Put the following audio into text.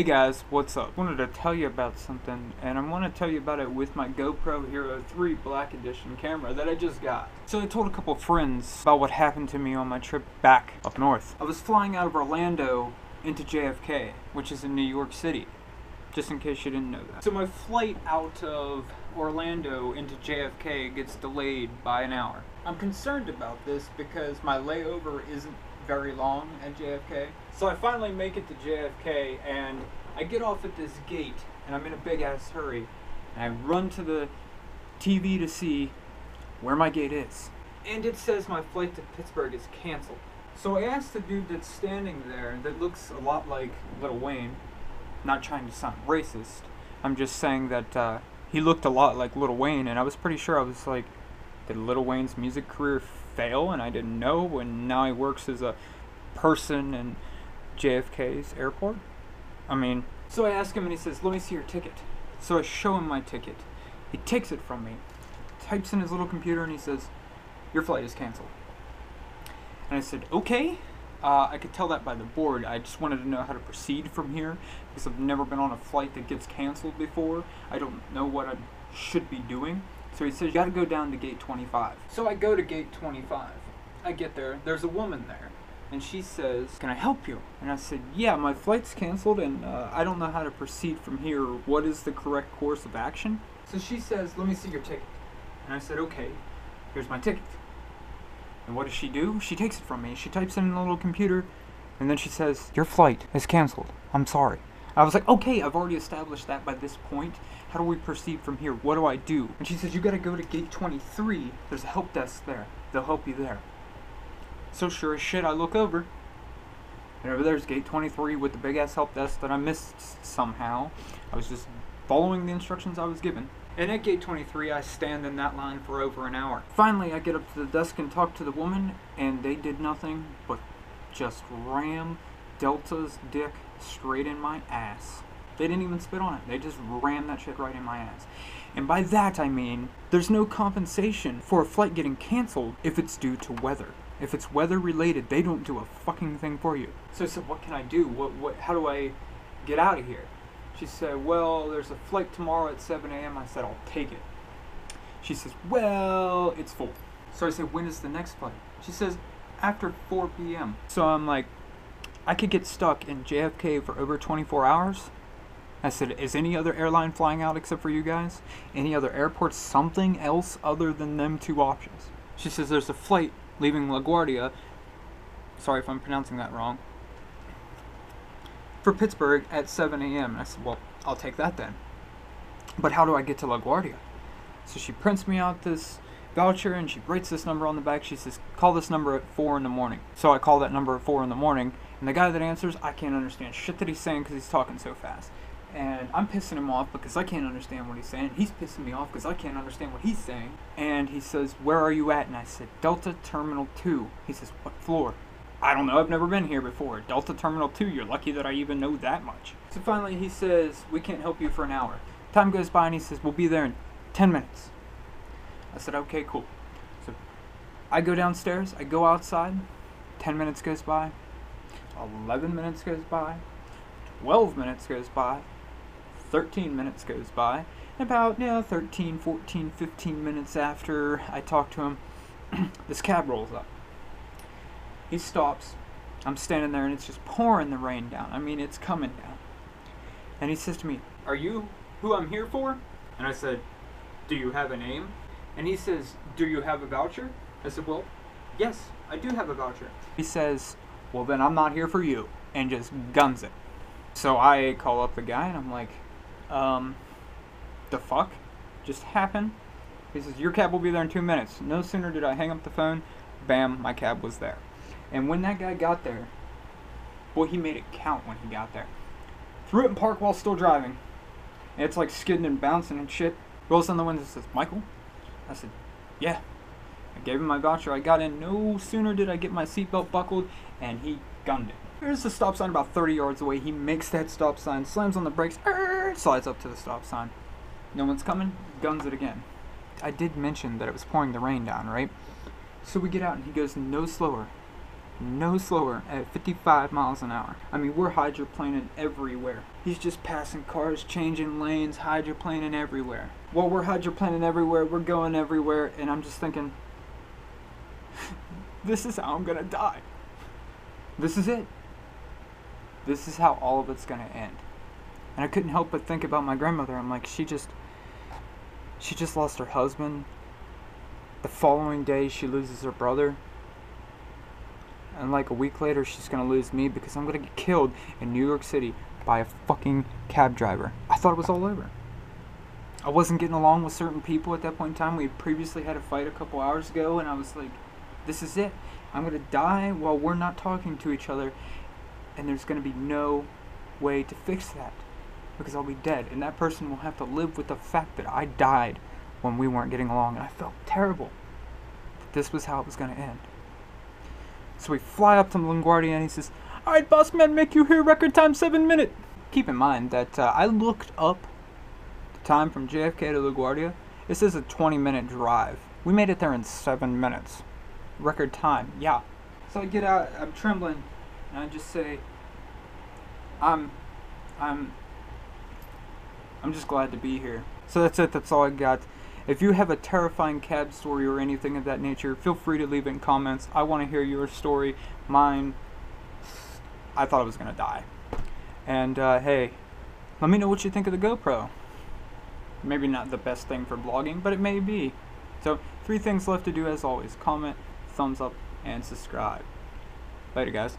Hey guys, what's up? I wanted to tell you about something, and I want to tell you about it with my GoPro Hero 3 Black Edition camera that I just got. So I told a couple friends about what happened to me on my trip back up north. I was flying out of Orlando into JFK, which is in New York City, just in case you didn't know that. So my flight out of Orlando into JFK gets delayed by an hour. I'm concerned about this because my layover isn't very long at JFK. So I finally make it to JFK and I get off at this gate and I'm in a big ass hurry and I run to the TV to see where my gate is. And it says my flight to Pittsburgh is canceled. So I asked the dude that's standing there that looks a lot like Lil Wayne, not trying to sound racist, I'm just saying that he looked a lot like Lil Wayne, and I was pretty sure, I was like, did Lil Wayne's music career fail and I didn't know, and now he works as a person in JFK's airport? I mean, so I ask him and he says, let me see your ticket. So I show him my ticket. He takes it from me, types in his little computer, and he says, your flight is canceled. And I said, okay. I could tell that by the board. I just wanted to know how to proceed from here because I've never been on a flight that gets canceled before. I don't know what I should be doing. So he says, you gotta go down to gate 25. So I go to gate 25. I get there, there's a woman there, and she says, can I help you? And I said, yeah, my flight's canceled and I don't know how to proceed from here. What is the correct course of action? So she says, let me see your ticket. And I said, okay, here's my ticket. And what does she do? She takes it from me. She types it in a little computer, and then she says, your flight is canceled. I'm sorry. I was like, okay, I've already established that by this point. How do we proceed from here? What do I do? And she says, you gotta go to gate 23. There's a help desk there. They'll help you there. So sure as shit, I look over. And over there's gate 23 with the big ass help desk that I missed somehow. I was just following the instructions I was given. And at gate 23, I stand in that line for over an hour. Finally, I get up to the desk and talk to the woman, and they did nothing but just ram Delta's dick straight in my ass. They didn't even spit on it. They just rammed that shit right in my ass. And by that I mean, there's no compensation for a flight getting canceled if it's due to weather. If it's weather related, they don't do a fucking thing for you. So I said, what can I do? How do I get out of here? She said, well, there's a flight tomorrow at 7 a.m. I said, I'll take it. She says, well, it's full. So I said, when is the next flight? She says, after 4 p.m. So I'm like, I could get stuck in JFK for over 24 hours? I said, is any other airline flying out except for you guys? Any other airports, something else other than them two options? She says, there's a flight leaving LaGuardia, sorry if I'm pronouncing that wrong, for Pittsburgh at 7 a.m. I said, well, I'll take that then. But how do I get to LaGuardia? So she prints me out this voucher and she writes this number on the back. She says, call this number at 4 in the morning. So I call that number at 4 in the morning, and the guy that answers, I can't understand shit that he's saying because he's talking so fast. And I'm pissing him off because I can't understand what he's saying. He's pissing me off because I can't understand what he's saying. And he says, where are you at? And I said, Delta Terminal 2. He says, what floor? I don't know, I've never been here before. Delta Terminal 2, you're lucky that I even know that much. So finally he says, we can't help you for an hour. Time goes by and he says, we'll be there in 10 minutes. I said, okay, cool. So I go downstairs, I go outside, 10 minutes goes by, 11 minutes goes by, 12 minutes goes by, 13 minutes goes by, and about 13, 14, 15 minutes after I talk to him, this cab rolls up. He stops. I'm standing there and it's just pouring the rain down. I mean, it's coming down. And he says to me, are you who I'm here for? And I said, do you have a name? And he says, do you have a voucher? I said, well, yes, I do have a voucher. He says, well, then I'm not here for you, and just guns it. So I call up the guy and I'm like, the fuck just happened? He says, your cab will be there in 2 minutes. No sooner did I hang up the phone, bam, my cab was there. And when that guy got there, boy, he made it count when he got there. Threw it in park while still driving. And it's like skidding and bouncing and shit. Rolls on the window and says, Michael? I said, yeah. I gave him my voucher. I got in. No sooner did I get my seatbelt buckled, and he gunned it. There's the stop sign about 30 yards away. He makes that stop sign, slams on the brakes, slides up to the stop sign. No one's coming, guns it again. I did mention that it was pouring the rain down, right? So we get out and he goes no slower no slower at 55 miles an hour. I mean, we're hydroplaning everywhere. He's just passing cars, changing lanes, hydroplaning everywhere. While we're hydroplaning everywhere, we're going everywhere, and I'm just thinking, this is how I'm gonna die. This is it. This is how all of it's gonna end. And I couldn't help but think about my grandmother. I'm like, she just lost her husband. The following day, she loses her brother. And like a week later, she's gonna lose me because I'm gonna get killed in New York City by a fucking cab driver. I thought it was all over. I wasn't getting along with certain people at that point in time. We had previously had a fight a couple hours ago, and I was like, this is it. I'm gonna die while we're not talking to each other, and there's gonna be no way to fix that because I'll be dead, and that person will have to live with the fact that I died when we weren't getting along, and I felt terrible that this was how it was gonna end. So we fly up to LaGuardia, and he says, "Alright, boss man, make you here, record time 7 minutes." Keep in mind that I looked up the time from JFK to LaGuardia. It says a 20-minute drive. We made it there in 7 minutes. Record time, yeah. So I get out, I'm trembling, and I just say, I'm just glad to be here. So that's it, that's all I got. If you have a terrifying cab story or anything of that nature, feel free to leave it in comments. I want to hear your story. Mine, I thought I was going to die. And hey, let me know what you think of the GoPro. Maybe not the best thing for vlogging, but it may be. So 3 things left to do as always: comment, thumbs up, and subscribe. Later guys.